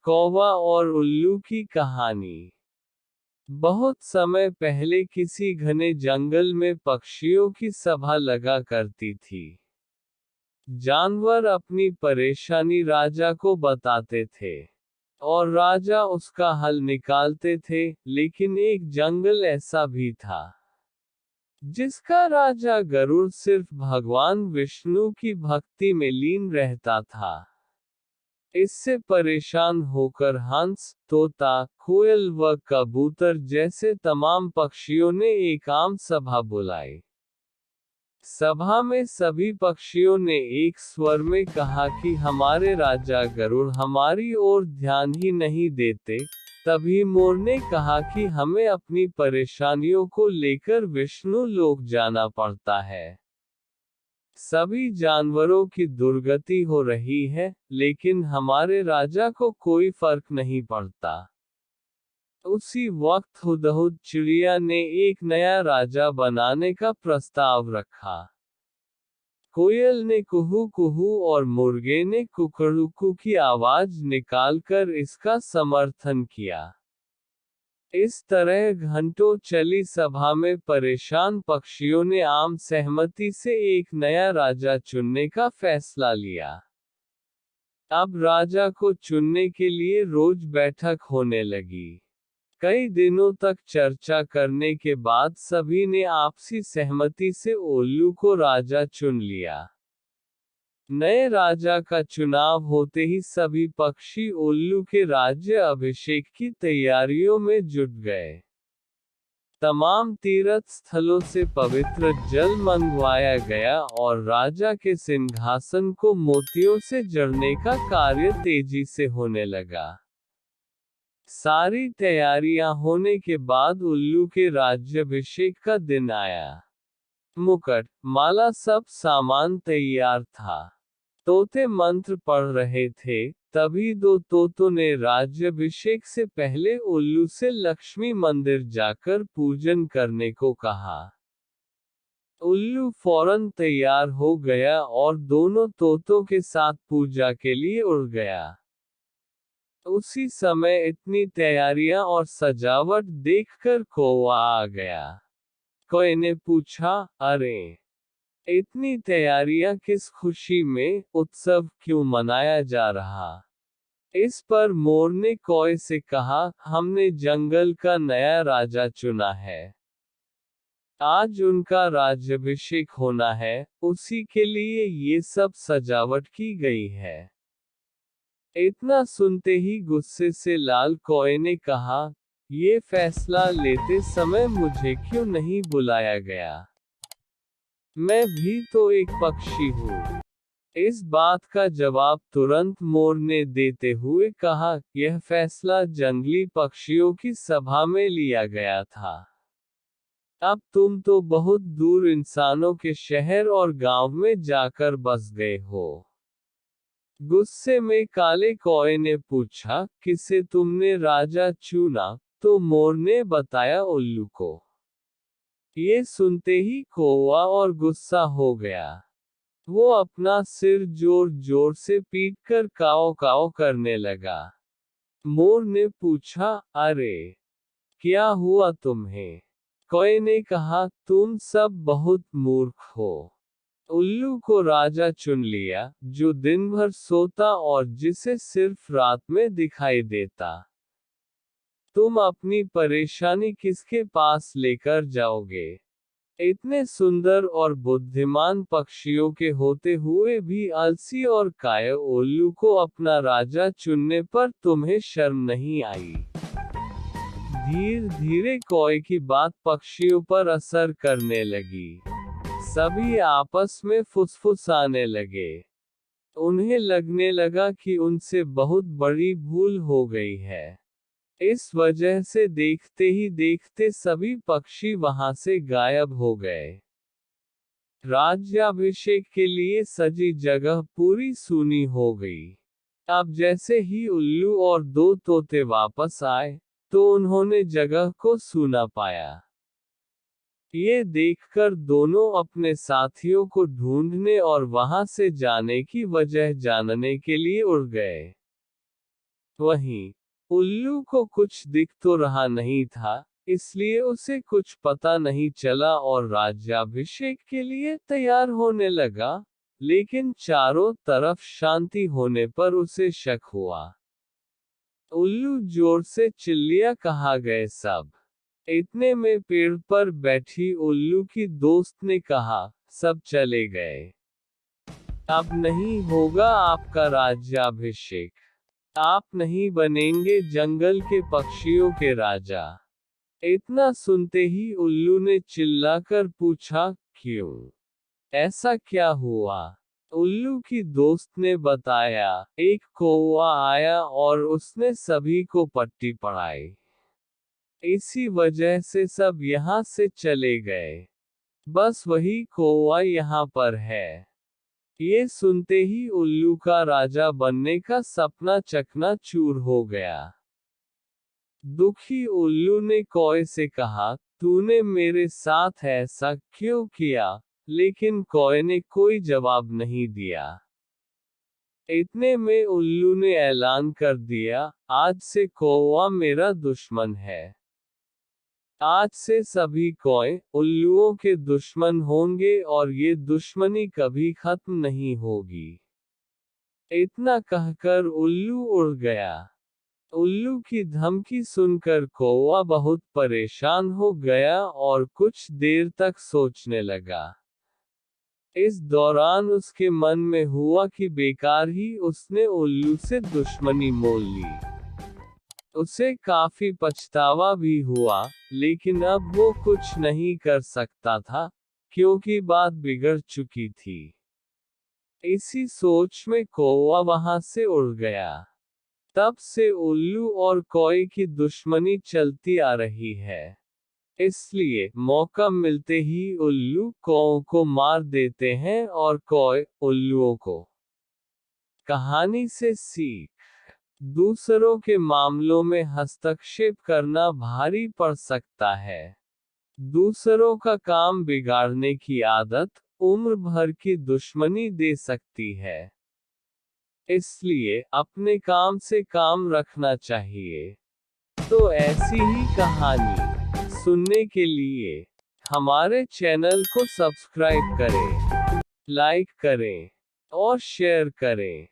कौवा और उल्लू की कहानी। बहुत समय पहले किसी घने जंगल में पक्षियों की सभा लगा करती थी। जानवर अपनी परेशानी राजा को बताते थे और राजा उसका हल निकालते थे, लेकिन एक जंगल ऐसा भी था जिसका राजा गरुड़ सिर्फ भगवान विष्णु की भक्ति में लीन रहता था। इससे परेशान होकर हंस, तोता, कोयल व कबूतर जैसे तमाम पक्षियों ने एक आम सभा बुलाई। सभा में सभी पक्षियों ने एक स्वर में कहा कि हमारे राजा गरुड़ हमारी ओर ध्यान ही नहीं देते। तभी मोर ने कहा कि हमें अपनी परेशानियों को लेकर विष्णु लोक जाना पड़ता है। सभी जानवरों की दुर्गति हो रही है, लेकिन हमारे राजा को कोई फर्क नहीं पड़ता। उसी वक्त हुदहुद चिड़िया ने एक नया राजा बनाने का प्रस्ताव रखा। कोयल ने कुहू कुहू और मुर्गे ने कुकड़ुकू की आवाज निकालकर इसका समर्थन किया। इस तरह घंटों चली सभा में परेशान पक्षियों ने आम सहमति से एक नया राजा चुनने का फैसला लिया। अब राजा को चुनने के लिए रोज बैठक होने लगी। कई दिनों तक चर्चा करने के बाद सभी ने आपसी सहमति से उल्लू को राजा चुन लिया। नए राजा का चुनाव होते ही सभी पक्षी उल्लू के राज्य अभिषेक की तैयारियों में जुट गए। तमाम तीर्थ स्थलों से पवित्र जल मंगवाया गया और राजा के सिंहासन को मोतियों से जड़ने का कार्य तेजी से होने लगा। सारी तैयारियां होने के बाद उल्लू के राज्याभिषेक का दिन आया। मुकुट, माला, सब सामान तैयार था। तोते मंत्र पढ़ रहे थे, तभी दो तोतों ने राज्याभिषेक से पहले उल्लू से लक्ष्मी मंदिर जाकर पूजन करने को कहा। उल्लू फौरन तैयार हो गया और दोनों तोतों के साथ पूजा के लिए उड़ गया। उसी समय इतनी तैयारियां और सजावट देखकर कौवा आ गया। कौवे ने पूछा, अरे, इतनी तैयारियां किस खुशी में, उत्सव क्यों मनाया जा रहा? इस पर मोर ने कौवे से कहा, हमने जंगल का नया राजा चुना है। आज उनका राज्याभिषेक होना है, उसी के लिए ये सब सजावट की गई है। इतना सुनते ही गुस्से से लाल कौवे ने कहा, ये फैसला लेते समय मुझे क्यों नहीं बुलाया गया? मैं भी तो एक पक्षी हूँ। इस बात का जवाब तुरंत मोर ने देते हुए कहा, यह फैसला जंगली पक्षियों की सभा में लिया गया था। अब तुम तो बहुत दूर इंसानों के शहर और गांव में जाकर बस गए हो। गुस्से में काले कौवे ने पूछा, किसे तुमने राजा चुना? तो मोर ने बताया, उल्लू को। ये सुनते ही कौवा और गुस्सा हो गया। वो अपना सिर जोर जोर से पीटकर काओ काओ करने लगा। मोर ने पूछा, अरे, क्या हुआ तुम्हें? कौवे ने कहा, तुम सब बहुत मूर्ख हो। उल्लू को राजा चुन लिया, जो दिन भर सोता और जिसे सिर्फ रात में दिखाई देता। तुम अपनी परेशानी किसके पास लेकर जाओगे? इतने सुंदर और बुद्धिमान पक्षियों के होते हुए भी आलसी और कायर उल्लू को अपना राजा चुनने पर तुम्हें शर्म नहीं आई? धीरे धीरे कौवे की बात पक्षियों पर असर करने लगी। सभी आपस में फुसफुसाने लगे। उन्हें लगने लगा कि उनसे बहुत बड़ी भूल हो गई है। इस वजह से देखते ही देखते सभी पक्षी वहां से गायब हो गए। राज्याभिषेक के लिए सजी जगह पूरी सूनी हो गई। अब जैसे ही उल्लू और दो तोते वापस आए, तो उन्होंने जगह को सूना पाया। ये देखकर दोनों अपने साथियों को ढूंढने और वहां से जाने की वजह जानने के लिए उड़ गए। वहीं उल्लू को कुछ दिख तो रहा नहीं था, इसलिए उसे कुछ पता नहीं चला और राज्याभिषेक के लिए तैयार होने लगा। लेकिन चारों तरफ शांति होने पर उसे शक हुआ। उल्लू जोर से चिल्लिया, कहाँ गए सब? इतने में पेड़ पर बैठी उल्लू की दोस्त ने कहा, सब चले गए। अब नहीं होगा आपका राज्याभिषेक। आप नहीं बनेंगे जंगल के पक्षियों के राजा। इतना सुनते ही उल्लू ने चिल्लाकर पूछा, क्यों? ऐसा क्या हुआ? उल्लू की दोस्त ने बताया, एक कौवा आया और उसने सभी को पट्टी पढ़ाई। इसी वजह से सब यहाँ से चले गए। बस वही कौवा यहाँ पर है। ये सुनते ही उल्लू का राजा बनने का सपना चकनाचूर हो गया। दुखी उल्लू ने कौवे से कहा, तूने मेरे साथ ऐसा क्यों किया? लेकिन कौवे ने कोई जवाब नहीं दिया। इतने में उल्लू ने ऐलान कर दिया, आज से कौवा मेरा दुश्मन है। आज से सभी कौवे उल्लुओं के दुश्मन होंगे और ये दुश्मनी कभी खत्म नहीं होगी। इतना कहकर उल्लू उड़ गया। उल्लू की धमकी सुनकर कौवा बहुत परेशान हो गया और कुछ देर तक सोचने लगा। इस दौरान उसके मन में हुआ कि बेकार ही उसने उल्लू से दुश्मनी मोल ली। उसे काफी पछतावा भी हुआ, लेकिन अब वो कुछ नहीं कर सकता था, क्योंकि बात बिगड़ चुकी थी। इसी सोच में कौवा वहां से उड़ गया। तब से उल्लू और कौवे की दुश्मनी चलती आ रही है। इसलिए मौका मिलते ही उल्लू कौवे को मार देते हैं और कौवे उल्लुओं को। कहानी से सीख: दूसरों के मामलों में हस्तक्षेप करना भारी पड़ सकता है। दूसरों का काम बिगाड़ने की आदत उम्र भर की दुश्मनी दे सकती है। इसलिए अपने काम से काम रखना चाहिए। तो ऐसी ही कहानी सुनने के लिए हमारे चैनल को सब्सक्राइब करें, लाइक करें और शेयर करें।